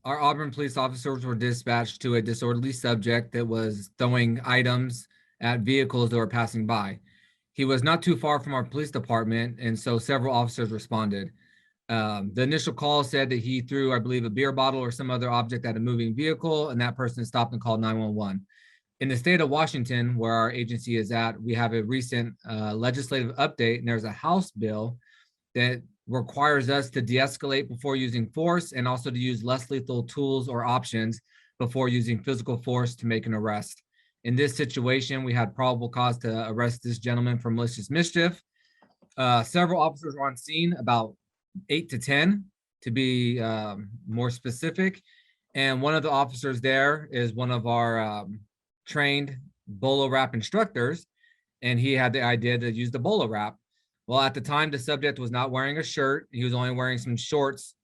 Our Auburn police officers were dispatched to a disorderly subject that was throwing items at vehicles that were passing by. He was not too far from our police department, and so several officers responded. The initial call said that he threw, I believe, a beer bottle or some other object at a moving vehicle, and that person stopped and called 911. In the state of Washington, where our agency is at, we have a recent legislative update, and there's a House bill that requires us to de-escalate before using force and also to use less lethal tools or options before using physical force to make an arrest. In this situation, we had probable cause to arrest this gentleman for malicious mischief. Several officers were on scene, about 8 to 10 to be more specific. And one of the officers there is one of our trained BolaWrap instructors, and he had the idea to use the BolaWrap. Well, at the time, the subject was not wearing a shirt. He was only wearing some shorts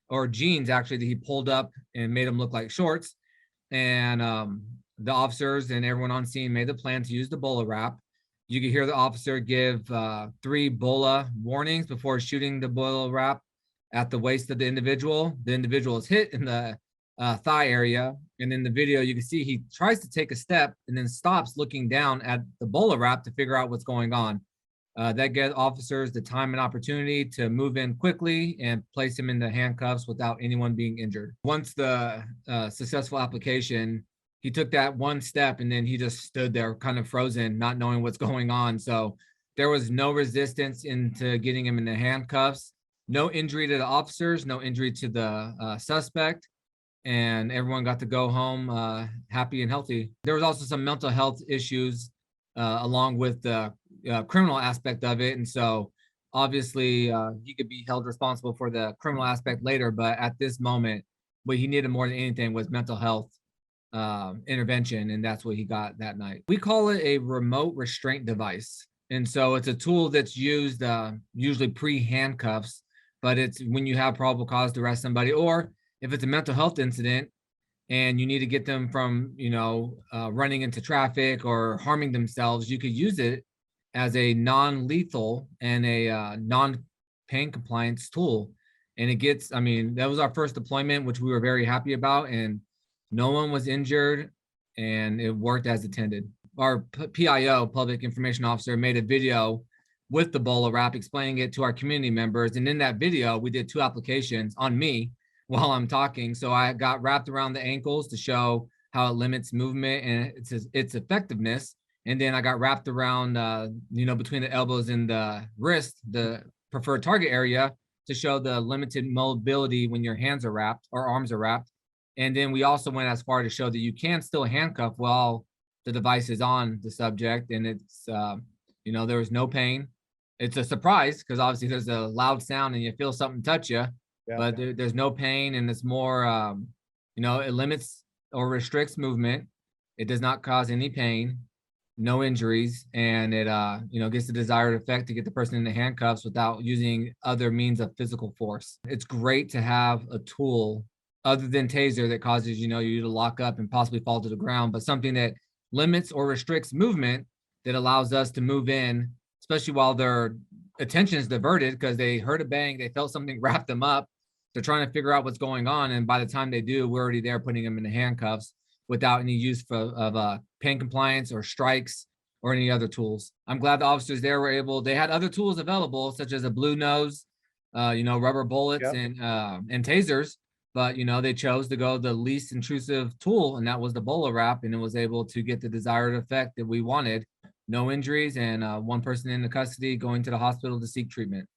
or jeans, actually, that he pulled up and made them look like shorts. And the officers and everyone on scene made the plan to use the BolaWrap. You could hear the officer give 3 Bola warnings before shooting the BolaWrap at the waist of the individual. The individual is hit in the thigh area. And in the video, you can see he tries to take a step and then stops looking down at the BolaWrap to figure out what's going on. That gives officers the time and opportunity to move in quickly and place him in the handcuffs without anyone being injured. Once the successful application, he took that one step and then he just stood there kind of frozen, not knowing what's going on. So there was no resistance into getting him in the handcuffs, no injury to the officers, no injury to the suspect, and everyone got to go home happy and healthy. There was also some mental health issues along with the criminal aspect of it. And so obviously he could be held responsible for the criminal aspect later, but at this moment, what he needed more than anything was mental health intervention, and that's what he got that night. We call it a remote restraint device. And so it's a tool that's used usually pre-handcuffs, but it's when you have probable cause to arrest somebody, or if it's a mental health incident and you need to get them from, running into traffic or harming themselves, you could use it as a non-lethal and a non-pain compliance tool. And it gets, that was our first deployment, which we were very happy about, and no one was injured and it worked as intended. Our PIO, Public Information Officer, made a video with the BolaWrap explaining it to our community members. And in that video, we did 2 applications on me while I'm talking. So I got wrapped around the ankles to show how it limits movement and its effectiveness. And then I got wrapped around, between the elbows and the wrist, the preferred target area, to show the limited mobility when your hands are wrapped or arms are wrapped. And then we also went as far to show that you can still handcuff while the device is on the subject. And it's, there was no pain. It's a surprise because obviously there's a loud sound and you feel something touch you, but there's no pain, and it's more, it limits or restricts movement. It does not cause any pain, no injuries, and it, gets the desired effect to get the person in the handcuffs without using other means of physical force. It's great to have a tool other than taser that causes, you to lock up and possibly fall to the ground, but something that limits or restricts movement that allows us to move in, especially while their attention is diverted because they heard a bang, they felt something wrap them up. They're trying to figure out what's going on. And by the time they do, we're already there putting them in the handcuffs without any use of pain compliance or strikes or any other tools. I'm glad the officers there were able, they had other tools available, such as a blue nose, rubber bullets and tasers. But, they chose to go the least intrusive tool, and that was the BolaWrap, and it was able to get the desired effect that we wanted. No injuries, and one person in the custody going to the hospital to seek treatment.